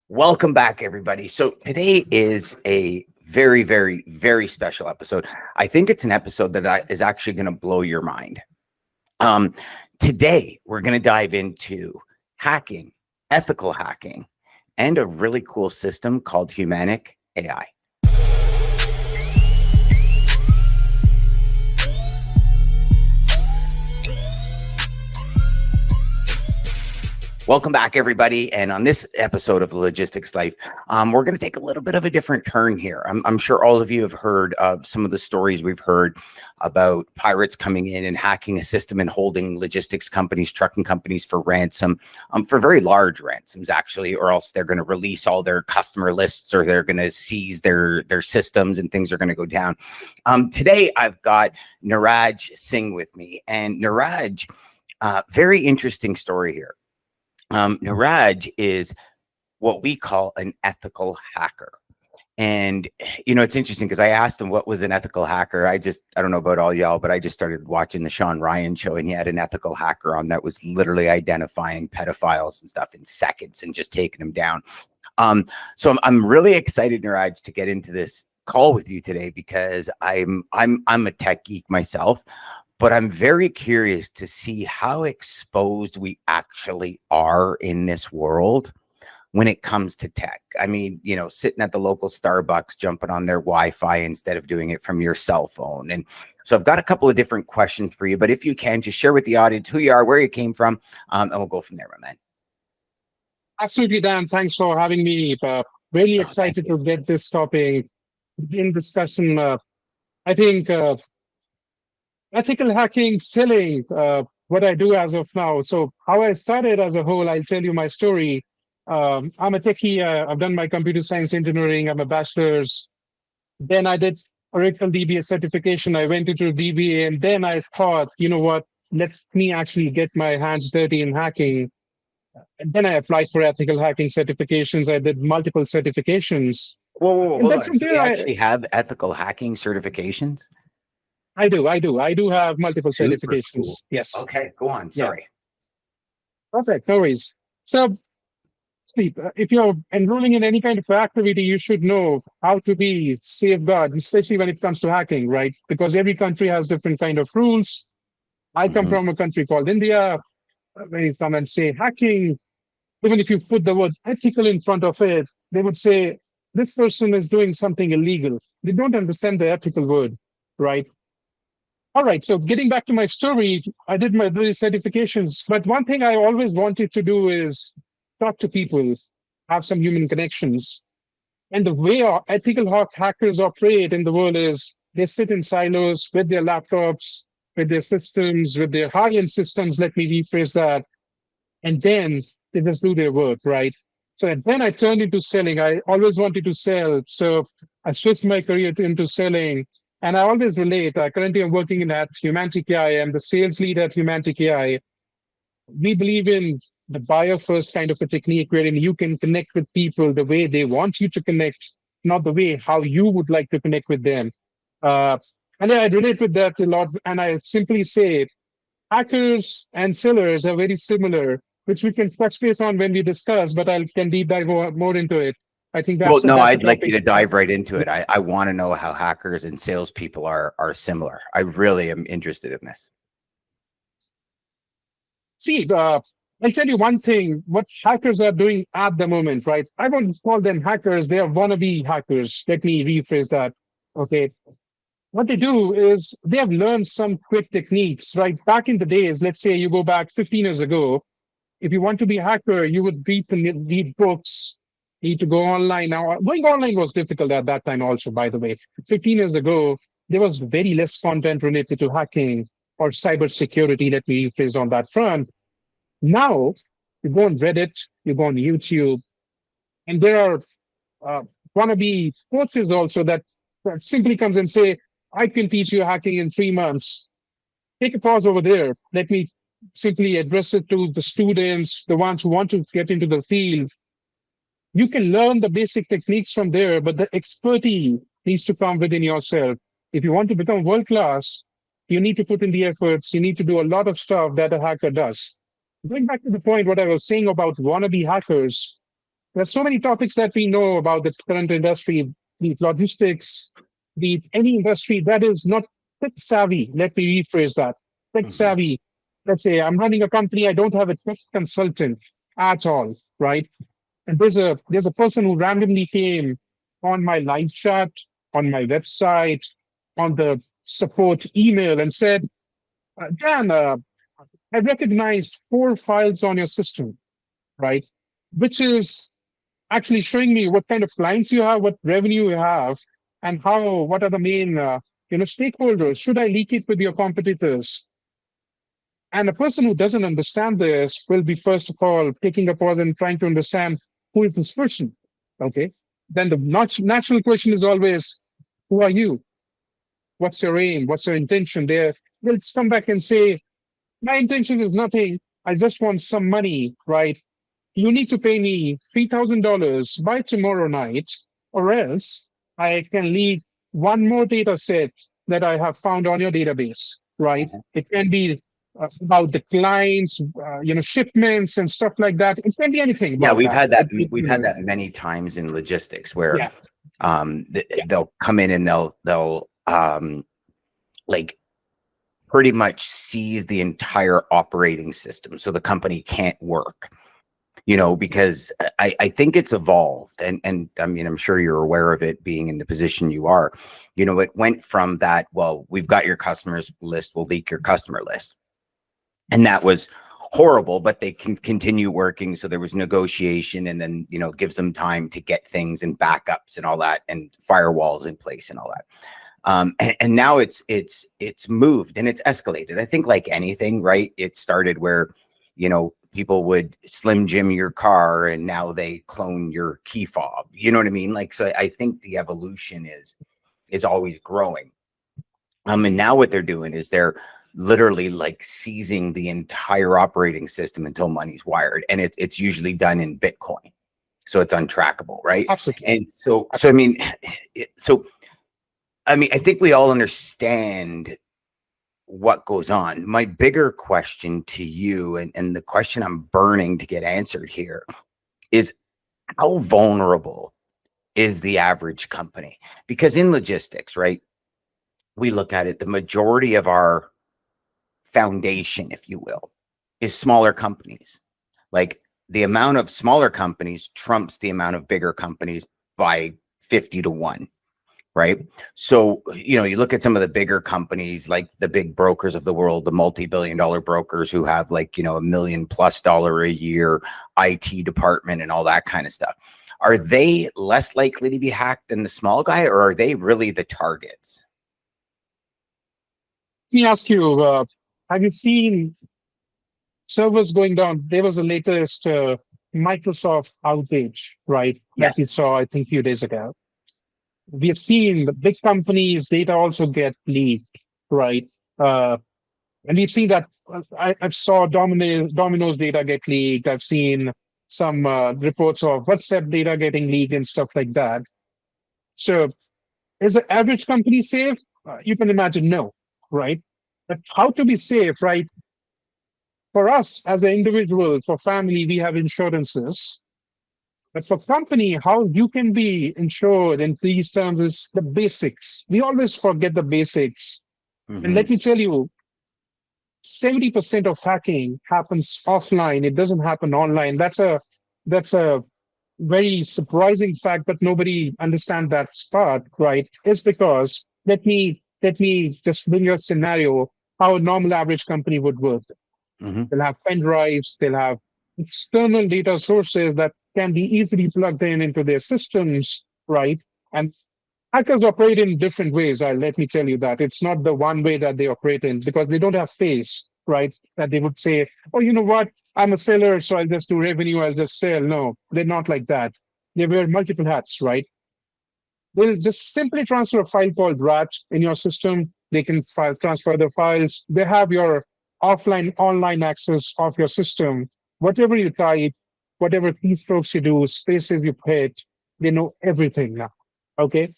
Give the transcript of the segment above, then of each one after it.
Welcome back, everybody. So today is a very, very, very special episode. I think it's an episode that is actually going to blow your mind. Um, Today, we're going to dive into hacking, ethical hacking, and a really cool system called Humanic AI. Welcome back, everybody. And on this episode of Logistics Life, we're going to take a little bit of a different turn here. I'm sure all of you have heard of some of the stories we've heard about pirates coming in and hacking a system and holding logistics companies, trucking companies for ransom, for very large ransoms, actually, or else they're going to release all their customer lists or they're going to seize their systems and things are going to go down. Today, I've got Niraj Singh with me. And Niraj, very interesting story here. Niraj is what we call an ethical hacker. And, it's interesting because I asked him what was an ethical hacker. I don't know about all y'all, but I just started watching the Sean Ryan show and he had an ethical hacker on that was literally identifying pedophiles and stuff in seconds and just taking them down. So I'm really excited, Niraj, to get into this call with you today because I'm a tech geek myself. But I'm very curious to see how exposed we actually are in this world when it comes to tech. I mean, sitting at the local Starbucks, jumping on their Wi-Fi instead of doing it from your cell phone. And so I've got a couple of different questions for you, but if you can, just share with the audience who you are, where you came from, and we'll go from there, my man. Absolutely, Dan. Thanks for having me. Really excited to get this topic in discussion. I think ethical hacking, selling, what I do as of now. So how I started as a whole, I'll tell you my story. I'm a techie. I've done my computer science engineering. I'm a bachelor's. Then I did Oracle DBA certification. I went into DBA, and then I thought, you know what? Let me actually get my hands dirty in hacking. And then I applied for ethical hacking certifications. I did multiple certifications. Whoa, hold on. So you actually have ethical hacking certifications? I do have multiple certifications. Cool. Yes. Okay, go on. Sorry. Yeah. Perfect. No worries. So, if you're enrolling in any kind of activity, you should know how to be safeguarded, especially when it comes to hacking, right? Because every country has different kind of rules. I come from a country called India. When you come and say hacking, even if you put the word ethical in front of it, they would say this person is doing something illegal. They don't understand the ethical word, right? All right, so getting back to my story, I did my certifications, but one thing I always wanted to do is talk to people, have some human connections. And the way our ethical hackers operate in the world is they sit in silos with their laptops, with their systems, with their high-end systems, let me rephrase that, and then they just do their work, right? So then I turned into selling. I always wanted to sell, so I switched my career into selling. And I always relate. Currently, I'm working at Humanic AI. I'm the sales lead at Humanic AI. We believe in the buyer-first kind of a technique wherein you can connect with people the way they want you to connect, not the way how you would like to connect with them. And I relate with that a lot. And I simply say, hackers and sellers are very similar, which we can touch base on when we discuss, but I can deep dive more into it. I think that's I'd like you to dive right into it. I want to know how hackers and salespeople are similar. I really am interested in this. See, I'll tell you one thing, what hackers are doing at the moment, right? I won't call them hackers. They are wannabe hackers. Let me rephrase that. Okay. What they do is they have learned some quick techniques, right? Back in the days, let's say you go back 15 years ago, if you want to be a hacker, you would read books, need to go online. Now, going online was difficult at that time also, by the way. 15 years ago, there was very less content related to hacking or cybersecurity. Let me rephrase on that front. Now, you go on Reddit, you go on YouTube, and there are wannabe coaches also that simply comes and say, I can teach you hacking in 3 months. Take a pause over there. Let me simply address it to the students, the ones who want to get into the field. You can learn the basic techniques from there, but the expertise needs to come within yourself. If you want to become world-class, you need to put in the efforts. You need to do a lot of stuff that a hacker does. Going back to the point, what I was saying about wannabe hackers, There's so many topics that we know about the current industry, be it logistics, be it any industry that is not tech savvy. Let me rephrase that. Tech Mhm. savvy. Let's say I'm running a company, I don't have a tech consultant at all, right? And there's a person who randomly came on my live chat, on my website, on the support email and said, Dan, I recognized 4 files on your system, right? Which is actually showing me what kind of clients you have, what revenue you have, and what are the main stakeholders. Should I leak it with your competitors? And a person who doesn't understand this will be first of all taking a pause and trying to understand who is this person. Okay. Then the natural question is always, who are you? What's your aim? What's your intention? They'll come back and say, my intention is nothing. I just want some money, right? You need to pay me $3,000 by tomorrow night, or else I can leave one more data set that I have found on your database, right? It can be about the clients, shipments and stuff like that. It can be anything Yeah, about we've that. had that. We've had that many times in logistics where Yeah, they'll come in and they'll like pretty much seize the entire operating system so the company can't work, because I think it's evolved, and I mean, I'm sure you're aware of it being in the position you are. It went from that, well, we've got your customers list, we'll leak your customer list, and that was horrible, but they can continue working. So there was negotiation, and then gives them time to get things and backups and all that, and firewalls in place and all that. And now it's moved and it's escalated. I think like anything, right? It started where people would Slim Jim your car, and now they clone your key fob. You know what I mean? Like, so I think the evolution is always growing. And now what they're doing is they're literally like seizing the entire operating system until money's wired, and it's usually done in Bitcoin, so it's untrackable, right? absolutely. And so I mean, I think we all understand what goes on. My bigger question to you, and the question I'm burning to get answered here, is how vulnerable is the average company? Because in logistics, right, we look at it, the majority of our foundation, if you will, is smaller companies. Like, the amount of smaller companies trumps the amount of bigger companies by 50 to 1. Right. So, you look at some of the bigger companies, like the big brokers of the world, the multi-billion-dollar brokers who have like, $1 million+ a year IT department and all that kind of stuff. Are they less likely to be hacked than the small guy, or are they really the targets? Let me ask you, have you seen servers going down? There was the latest Microsoft outage, right? That Yes. we saw, I think, a few days ago. We have seen the big companies' data also get leaked, right? And we've seen that. I saw Domino's data get leaked. I've seen some reports of WhatsApp data getting leaked and stuff like that. So, is the average company safe? You can imagine no, right? But how to be safe, right? For us as an individual, for family, we have insurances. But for company, how you can be insured in these terms is the basics. We always forget the basics. And Mm-hmm. let me tell you, 70% of hacking happens offline. It doesn't happen online. That's a very surprising fact, but nobody understands that part, right? Is because let me just bring you a scenario how a normal average company would work. Mm-hmm. They'll have pen drives, they'll have external data sources that can be easily plugged in into their systems, right? And hackers operate in different ways. Let me tell you that it's not the one way that they operate in, because they don't have face, right? That they would say, oh, you know what? I'm a seller, so I'll just do revenue, I'll just sell. No, they're not like that. They wear multiple hats, right? They'll just simply transfer a file called RAT in your system. They can transfer the files. They have your offline, online access of your system. Whatever you type, whatever keystrokes you do, spaces you hit, they know everything now. Okay.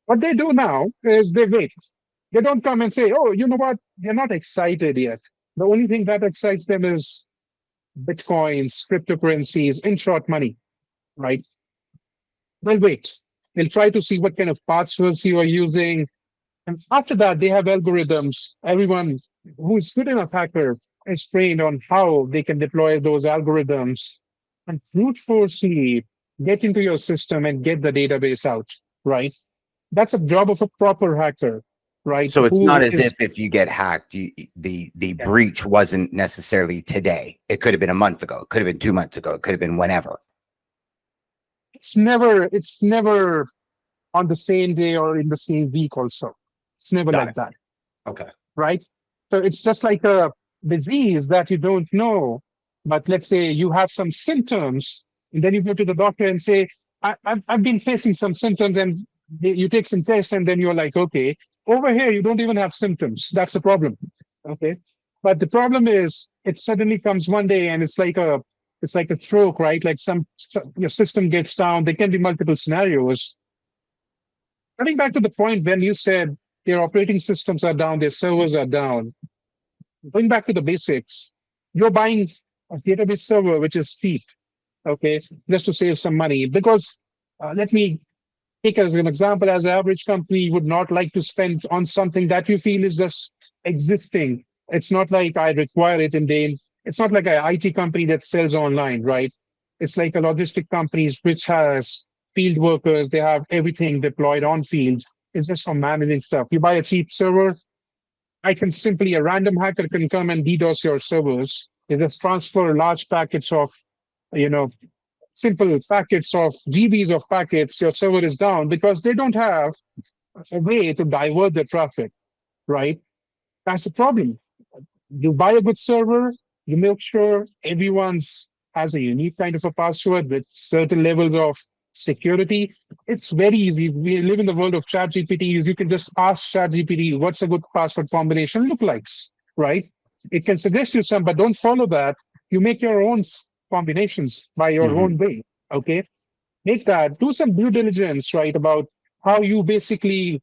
What they do now is they wait. They don't come and say, oh, you know what? They're not excited yet. The only thing that excites them is Bitcoins, cryptocurrencies, in short, money. right? They'll wait. They'll try to see what kind of passwords you are using. And after that, they have algorithms. Everyone who is good enough hacker is trained on how they can deploy those algorithms and brute forcefully get into your system and get the database out, right? That's a job of a proper hacker, right? So it's not Who as is, if you get hacked, the yeah, breach wasn't necessarily today. It could have been a month ago. It could have been 2 months ago. It could have been whenever. it's never on the same day or in the same week also. It's never Got like it. that, Okay. right? So it's just like a disease that you don't know. But let's say you have some symptoms, and then you go to the doctor and say, I've been facing some symptoms, and you take some tests, and then you're like, okay, over here, you don't even have symptoms. That's the problem. Okay. But the problem is it suddenly comes one day and it's like a stroke, right? Like your system gets down. There can be multiple scenarios. Coming back to the point when you said their operating systems are down, their servers are down, going back to the basics, you're buying a database server which is cheap, okay, just to save some money. Because let me take as an example, as an average company would not like to spend on something that you feel is just existing. It's not like I require it in day. It's not like an IT company that sells online, right? It's like a logistic companies which has field workers. They have everything deployed on field. It's just for managing stuff. You buy a cheap server, I can simply, a random hacker can come and DDoS your servers. They just transfer large packets of, you know, simple packets of GBs of packets. Your server is down because they don't have a way to divert the traffic, right? That's the problem. You buy a good server, you make sure everyone's has a unique kind of a password with certain levels of security. It's very easy. We live in the world of chat GPTs. You can just ask chat GPT, what's a good password combination look like, right? It can suggest you some, but don't follow that. You make your own combinations by your Hmm. own way, okay? Make that, do some due diligence, right, about how you basically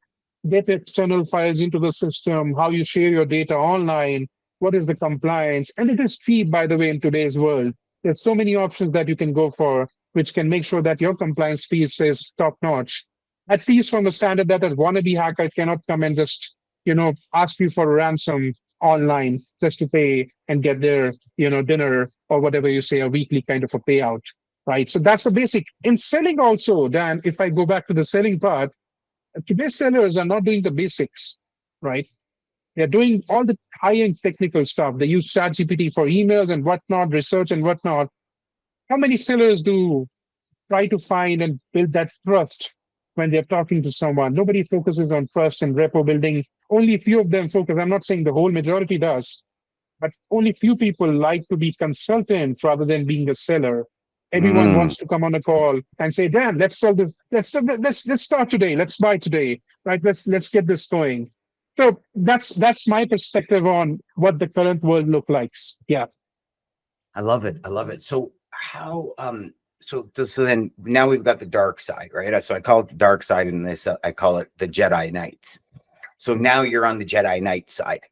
get external files into the system, how you share your data online, what is the compliance. And it is cheap, by the way, in today's world. There's so many options that you can go for, which can make sure that your compliance piece is top notch. At least from the standard that a wannabe hacker cannot come and just, ask you for a ransom online just to pay and get their, dinner or whatever you say, a weekly kind of a payout, right? So that's the basic. In selling also, Dan, if I go back to the selling part, today's sellers are not doing the basics, right? They're doing all the high-end technical stuff. They use ChatGPT for emails and whatnot, research and whatnot. How many sellers do try to find and build that trust when they're talking to someone? Nobody focuses on trust and rapport building. Only a few of them focus. I'm not saying the whole majority does, but only few people like to be consultant rather than being a seller. Everyone Mm. wants to come on a call and say, Dan, let's sell this. Let's start today. Let's buy today. Right. Let's get this going. So that's my perspective on what the current world look like. Yeah. I love it. I love it. So how so then now we've got the dark side, right? So I call it the dark side, and this I call it the Jedi Knights. So now you're on the Jedi Knight side.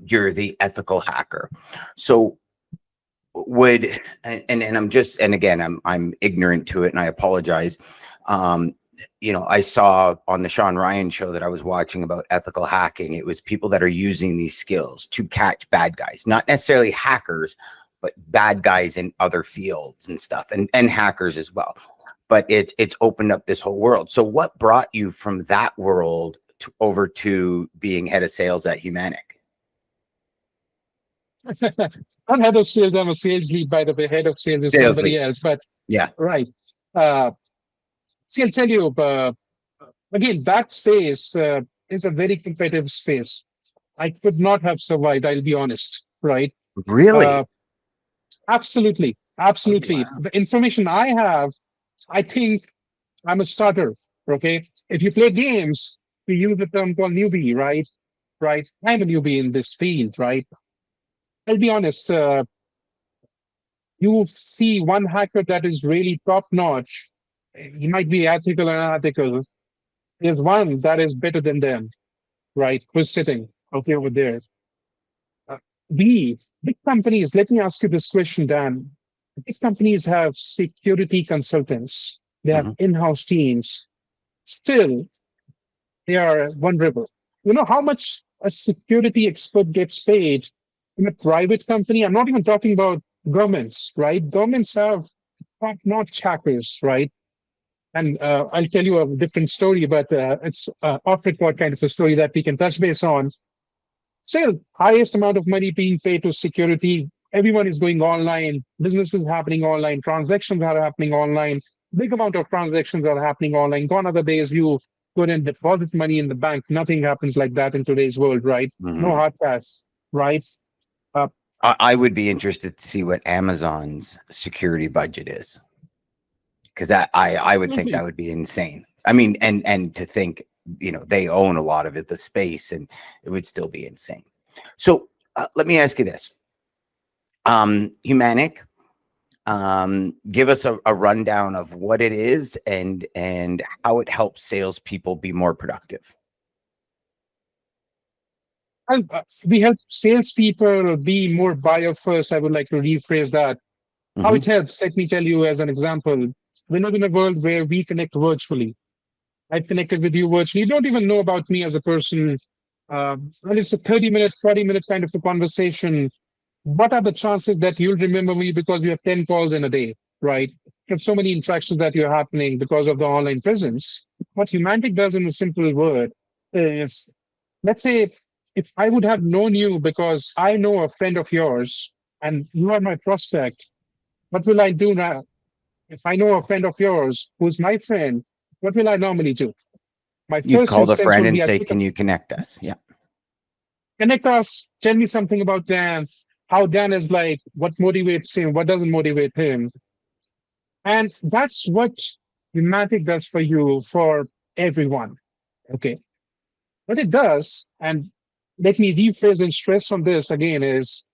You're the ethical hacker. So would and I'm just, and again, I'm ignorant to it and I apologize. Um, I saw on the Sean Ryan show that I was watching about ethical hacking, it was people that are using these skills to catch bad guys, not necessarily hackers, but bad guys in other fields and stuff, and hackers as well. But it's opened up this whole world. So what brought you from that world over to being head of sales at Humanic? I'm head of sales. I'm a sales lead, by the way. Head of sales is Sales somebody lead. else. But Yeah. right. Uh, See, I'll tell you, again, that space is a very competitive space. I could not have survived, I'll be honest, right? Really? Uh, absolutely. Oh, Absolutely. wow. The information I have, I think I'm a starter, okay? If you play games, we use the term called newbie, right? Right. I'm a newbie in this field, right? I'll be honest, you see one hacker that is really top notch. He might be ethical and unethical. There's one that is better than them, right? Who's sitting okay over there. Uh, we, big companies, let me ask you this question, Dan. Big companies have security consultants, they have Hmm. in-house teams. Still, they are vulnerable. You know how much a security expert gets paid in a private company? I'm not even talking about governments, right? Governments have top-notch hackers, right? And I'll tell you a different story, but it's off record kind of a story that we can touch base on. Still, highest amount of money being paid to security. Everyone is going online. Business is happening online. Transactions are happening online. Big amount of transactions are happening online. Gone are the days you go and deposit money in the bank. Nothing happens like that in today's world, right? No Hmm. hard cash, right? Uh, I would be interested to see what Amazon's security budget is, because I would think that Absolutely. would be insane. I mean, and to think, they own a lot of it, the space, and it would still be insane. So let me ask you this, Humanic, give us a rundown of what it is and how it helps salespeople be more productive. We help salespeople be more buyer first. I would like to rephrase that. How Hmm. it helps, let me tell you as an example. We live in a world where we connect virtually. I've connected with you virtually. You don't even know about me as a person. Well, it's a 30-minute, 40-minute kind of a conversation. What are the chances that you'll remember me because you have 10 calls in a day, right? You have so many interactions that are happening because of the online presence. What Humantic does in a simple word is, let's say, if I would have known you because I know a friend of yours and you are my prospect, what will I do now? If I know a friend of yours who's my friend, what will I normally do? My You'd first call the instance friend would be and I'd say, pick up, "Can you connect us?" Yeah. connect us, tell me something about Dan, how Dan is like, what motivates him, what doesn't motivate him. And that's what Humantic does for you, for everyone. Okay. What it does, and let me rephrase and stress on this again, is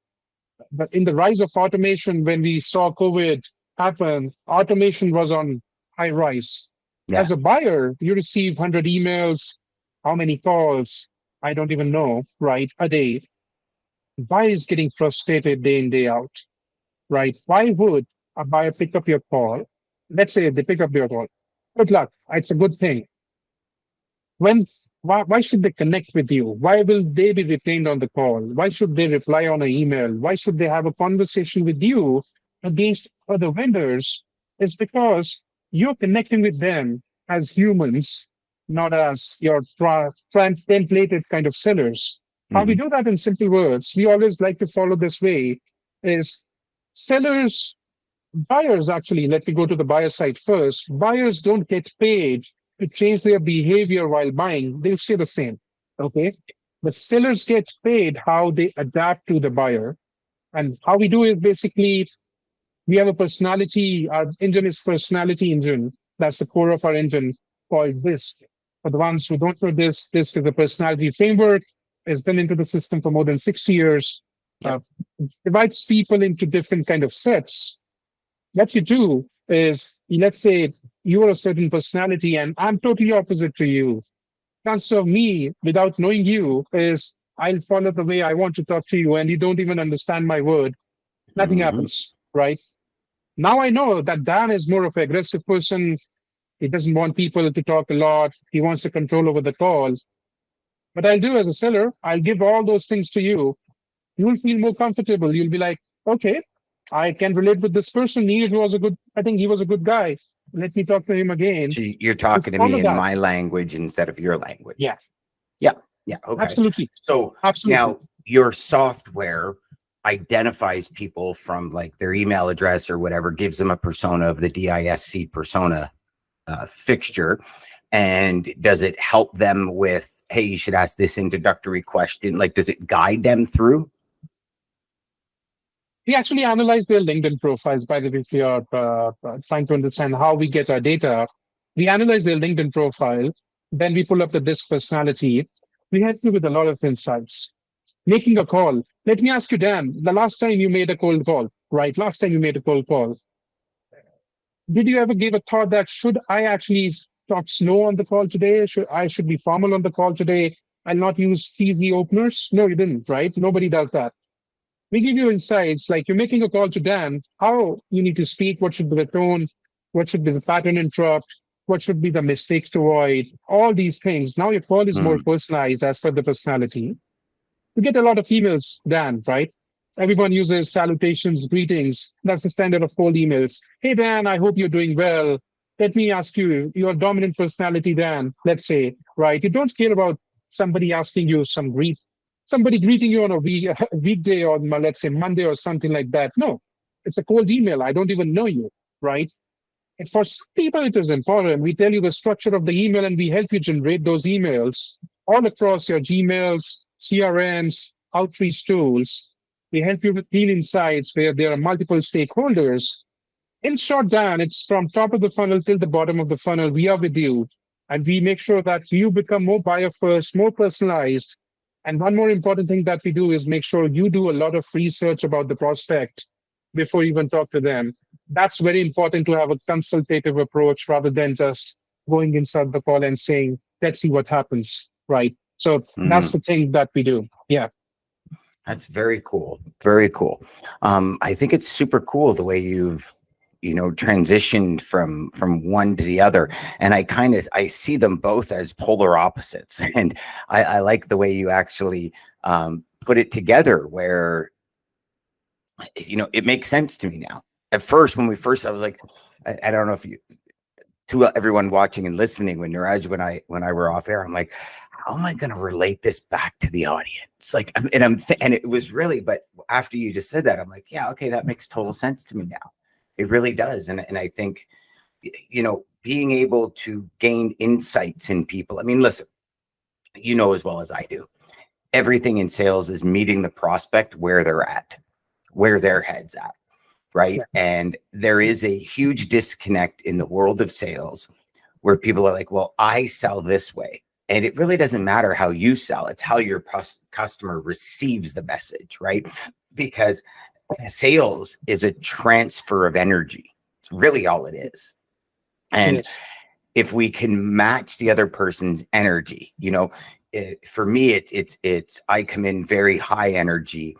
that in the rise of automation, when we saw COVID happen, automation was on high rise. Yeah. As a buyer, you receive 100 emails, how many calls? I don't even know, right? A day. Buyer is getting frustrated day in, day out, right? Why would a buyer pick up your call? Let's say they pick up your call. Good luck. It's a good thing. When why should they connect with you? Why will they be retained on the call? Why should they reply on an email? Why should they have a conversation with you against other vendors? It's because you're connecting with them as humans, not as your templated kind of sellers. How we Hmm. do that in simple words, we always like to follow this way is sellers buyers actually, let me go to the buyer side first. Buyers don't get paid to change their behavior while buying, they'll stay the same. Okay. But sellers get paid how they adapt to the buyer. And how we do is basically we have a personality, our engine is personality engine. That's the core of our engine called D.I.S.C. For the ones who don't know this, D.I.S.C is a personality framework. It's been into the system for more than 60 years. Yep. Divides people into different kind of sets. What you do is, let's say you are a certain personality and I'm totally opposite to you. Transfer of me without knowing you is I'll follow the way I want to talk to you and you don't even understand my word. Nothing Hmm. happens, right? Now I know that Dan is more of an aggressive person. He doesn't want people to talk a lot. He wants the control over the call. What I'll do as a seller, I'll give all those things to you. You'll feel more comfortable. You'll be like, okay, I can relate with this person. I think he was a good guy. Let me talk to him again. So you're You talking to follow me in that. my language instead of your language. Yeah, Yeah. Yeah. Okay. absolutely. So Absolutely. now your software identifies people from like their email address or whatever, gives them a persona of the DISC persona fixture. And does it help them with, hey, you should ask this introductory question? Like, does it guide them through? We actually analyze their LinkedIn profiles, by the way, if you're trying to understand how we get our data. We analyze their LinkedIn profile, then we pull up the disk personality. We help you with a lot of insights. Making a call. Let me ask you, Dan, the last time you made a cold call, right? Last time you made a cold call, did you ever give a thought that should I actually talk slow on the call today? Should be formal on the call today? I'll not use cheesy openers. No, you didn't, right? Nobody does that. We give you insights like you're making a call to Dan, how you need to speak, what should be the tone, what should be the pattern interrupt, what should be the mistakes to avoid, all these things. Now your call is more Mm, personalized as per the personality. You get a lot of emails, Dan, right? Everyone uses salutations, greetings. That's the standard of cold emails. Hey, Dan, I hope you're doing well. Let me ask you, your dominant personality, Dan, let's say, right? You don't care about somebody asking you some grief, somebody greeting you on a weekday or let's say Monday or something like that. No, it's a cold email. I don't even know you, right? And for some people, it is important. We tell you the structure of the email and we help you generate those emails all across your Gmails, CRMs, outreach tools. We help you with clean insights where there are multiple stakeholders. In short, Dan, it's from top of the funnel till the bottom of the funnel. We are with you and we make sure that you become more buyer first, more personalized. And one more important thing that we do is make sure you do a lot of research about the prospect before you even talk to them. That's very important to have a consultative approach rather than just going inside the call and saying, let's see what happens. Right. So that's mm. the thing that we do. Yeah. That's very cool. Very cool. I think it's super cool the way you've, transitioned from one to the other. And I see them both as polar opposites. And I like the way you actually put it together where, it makes sense to me now. At first, I was like, I don't know if you, to everyone watching and listening, when I were off air, I'm like, how am I going to relate this back to the audience? Like, and it was really, but after you just said that, I'm like, yeah, okay, that makes total sense to me now. It really does. And I think, being able to gain insights in people. I mean, listen, as well as I do, everything in sales is meeting the prospect where they're at, where their head's at. Right. Yeah. And there is a huge disconnect in the world of sales where people are like, well, I sell this way. And it really doesn't matter how you sell. It's how your customer receives the message. Right. Because sales is a transfer of energy. It's really all it is. And Yes. if we can match the other person's energy, for me, it's I come in very high energy.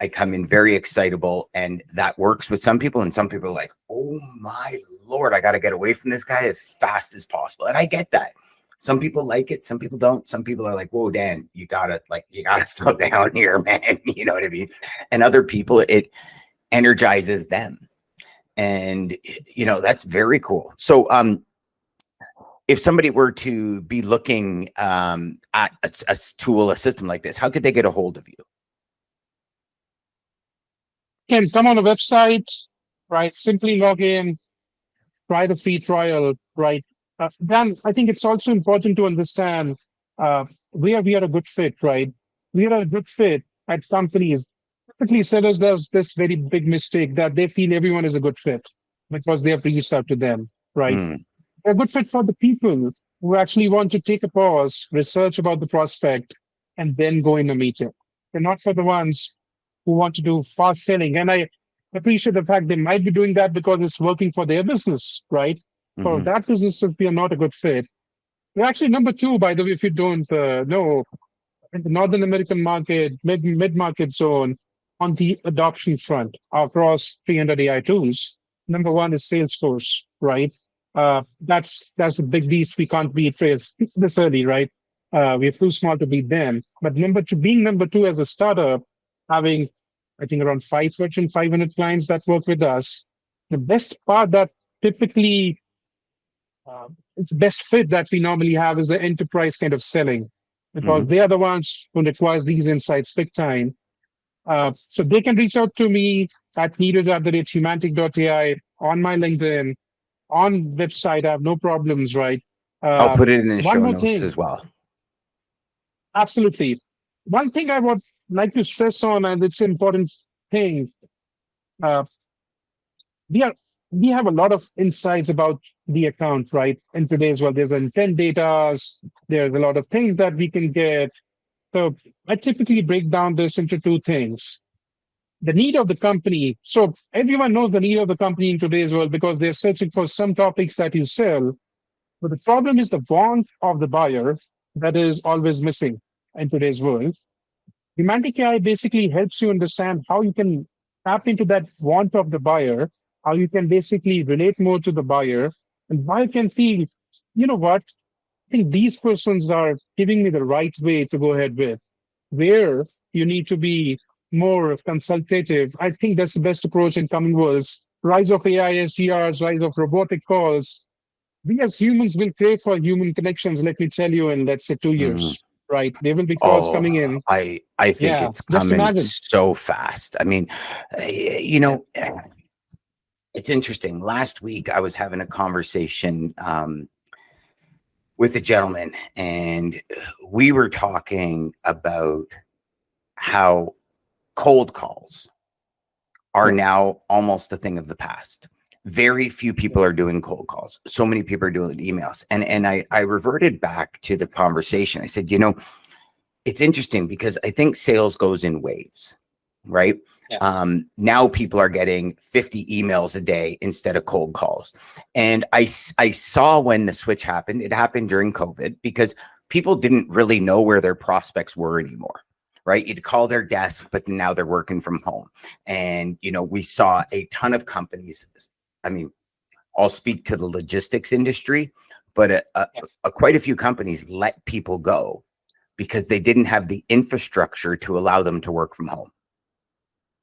I come in very excitable, and that works with some people. And some people are like, oh my Lord, I got to get away from this guy as fast as possible. And I get that. Some people like it. Some people don't. Some people are like, whoa, Dan, you gotta slow down here, man. You know what I mean? And other people, it energizes them. And, that's very cool. So, if somebody were to be looking at a tool, a system like this, how could they get a hold of you? Can come on a website, right? Simply log in, try the free trial, right? Dan, I think it's also important to understand where we are a good fit, right? We are a good fit at companies. Typically, sellers does this very big mistake that they feel everyone is a good fit because they have reached out to them, right? Mm, They're a good fit for the people who actually want to take a pause, research about the prospect, and then go in a meeting. They're not for the ones who want to do fast selling. And I appreciate the fact they might be doing that because it's working for their business, right? For mhm. that business, if we are not a good fit, we're actually number two, by the way, if you don't know, in the Northern American market, mid market zone, on the adoption front across 300 AI tools. Number one is Salesforce, right? That's the big beast. We can't beat trails this early, right? We're too small to beat them. But number two, being number two as a startup, having I think around Fortune 500 clients that work with us. The best part that typically it's the best fit that we normally have is the enterprise kind of selling because Mhm. they are the ones who requires these insights big time. So they can reach out to me at leaders@humanic.ai on my LinkedIn, on website. I have no problems, right? I'll Uh, put it in the one show more notes thing, as well. absolutely. One thing I would like to stress on, and it's an important thing, uh, we are we have a lot of insights about the account, right? In today's world, there's intent data, there's a lot of things that we can get. So I typically break down this into two things. The need of the company. So everyone knows the need of the company in today's world because they're searching for some topics that you sell. But the problem is the want of the buyer that is always missing in today's world. Humanic AI basically helps you understand how you can tap into that want of the buyer, how you can basically relate more to the buyer, and why you can feel, you know what, I think these persons are giving me the right way to go ahead with. Where you need to be more consultative. I think that's the best approach in coming worlds. Rise of AI SDRs, rise of robotic calls. We as humans will crave for human connections, let me tell you, in let's say two Mhm. years, right? There will be calls Oh, coming in. I think Yeah, it's just coming imagine. so fast. I mean, you Yeah. know, it's interesting. Last week, I was having a conversation with a gentleman, and we were talking about how cold calls are Yeah. now almost a thing of the past. Very few people are doing cold calls. So many people are doing emails. And I reverted back to the conversation. I said, it's interesting because I think sales goes in waves, right? Yeah. Now people are getting 50 emails a day instead of cold calls. And I saw when the switch happened, it happened during COVID because people didn't really know where their prospects were anymore, right? You'd call their desk, but now they're working from home. And, we saw a ton of companies. I mean, I'll speak to the logistics industry, but Yeah. quite a few companies let people go because they didn't have the infrastructure to allow them to work from home,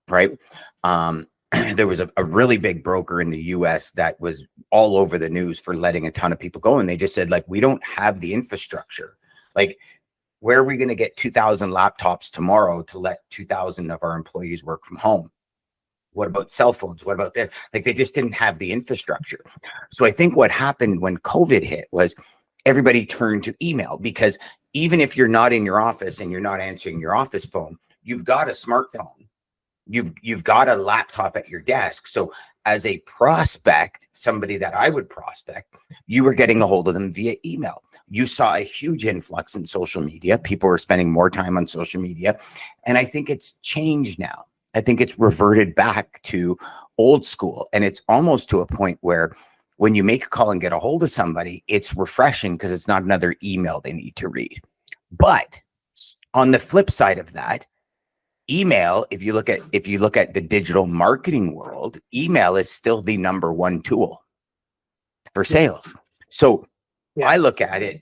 right? Um, there was a really big broker in the US that was all over the news for letting a ton of people go. And they just said, like, we don't have the infrastructure. Like, where are we going to get 2,000 laptops tomorrow to let 2,000 of our employees work from home? What about cell phones? What about this? Like, they just didn't have the infrastructure. So I think what happened when COVID hit was everybody turned to email, because even if you're not in your office and you're not answering your office phone, you've got a smartphone. You've got a laptop at your desk. So as a prospect, somebody that I would prospect, you were getting a hold of them via email. You saw a huge influx in social media. People were spending more time on social media. And I think it's changed now. I think it's reverted back to old school. And it's almost to a point where when you make a call and get a hold of somebody, it's refreshing because it's not another email they need to read. But on the flip side of that, email, if you look at the digital marketing world, email is still the number one tool for Yeah. sales. So Yeah. I look at it,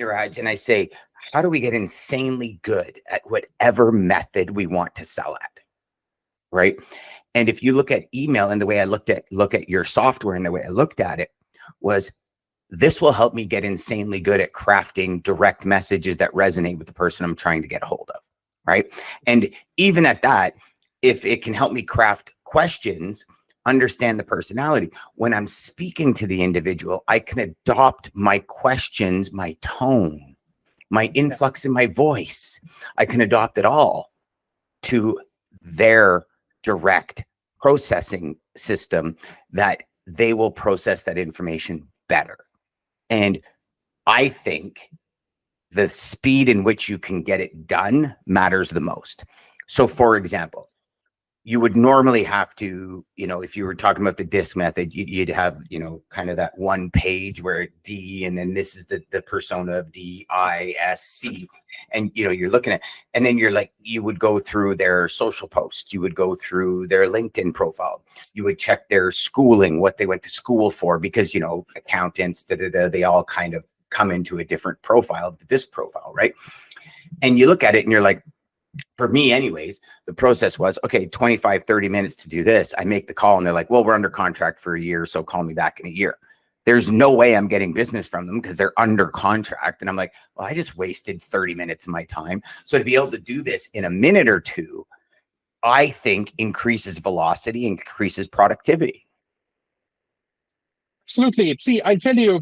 Niraj, and I say, how do we get insanely good at whatever method we want to sell at? Right. And if you look at email, and the way I look at your software, and the way I looked at it was, this will help me get insanely good at crafting direct messages that resonate with the person I'm trying to get a hold of. Right. And even at that, if it can help me craft questions, understand the personality, when I'm speaking to the individual, I can adopt my questions, my tone, my influx in my voice. I can adopt it all to their direct processing system, that they will process that information better. And I think the speed in which you can get it done matters the most. So, for example, you would normally have to, if you were talking about the D.I.S.C method, you'd have, kind of that one page where D, and then this is the persona of D.I.S.C. And, you're looking at, and then you would go through their social posts, you would go through their LinkedIn profile, you would check their schooling, what they went to school for, because, accountants, they all kind of come into a different profile, the D.I.S.C profile, right? And you look at it and you're like, for me anyways, the process was, okay, 25, 30 minutes to do this. I make the call and they're like, well, we're under contract for a year, so call me back in a year. There's no way I'm getting business from them because they're under contract. And I'm like, well, I just wasted 30 minutes of my time. So to be able to do this in a minute or two, I think increases velocity, increases productivity. Absolutely. See, I tell you,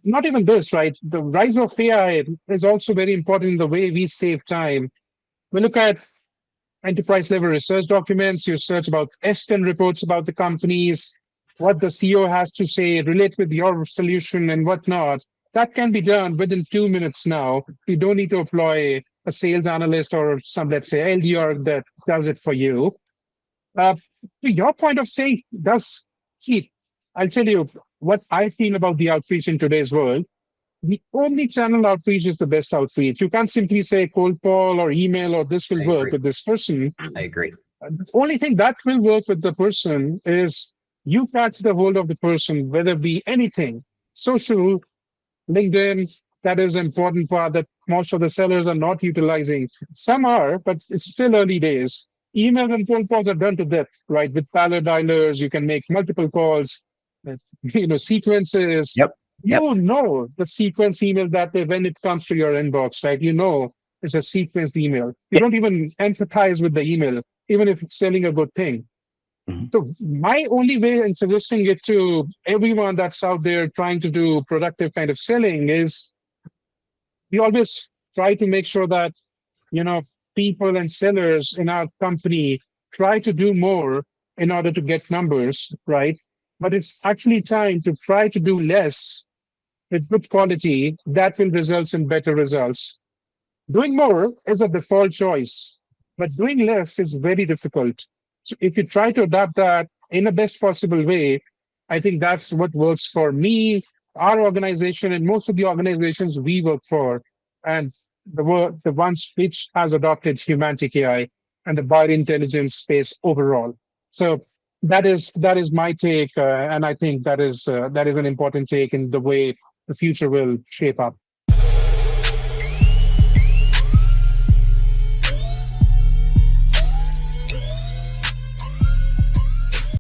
not even this, right? The rise of AI is also very important in the way we save time. We look at enterprise level research documents, you search about S10 reports about the companies, what the CEO has to say, relate with your solution and whatnot. That can be done within 2 minutes now. You don't need to employ a sales analyst or some, let's say, LDR that does it for you. Uh, to your point of saying, see, I'll tell you what I feel about the outreach in today's world. the omni-channel outreach is the best outreach. You can't simply say cold call or email or this will I work agree. with this person. I agree. The only thing that will work with the person is you catch the hold of the person, whether it be anything, social, LinkedIn, that is an important part that most of the sellers are not utilizing. Some are, but it's still early days. Email and phone calls are done to death, right? With parallel dialers, you can make multiple calls, sequences. Yep. Yep. You know the sequence email that way when it comes to your inbox, right? You know it's a sequenced email. You don't even empathize with the email, even if it's selling a good thing. Mhm. So my only way in suggesting it to everyone that's out there trying to do productive kind of selling is we always try to make sure that, you know, people and sellers in our company try to do more in order to get numbers, right? But it's actually time to try to do less with good quality that will result in better results. Doing more is a default choice, but doing less is very difficult. So if you try to adapt that in the best possible way, I think that's what works for me, our organization, and most of the organizations we work for, and the ones which has adopted Humantic AI and the buyer intelligence space overall. So that is my take, and I think that is an important take in the way the future will shape up.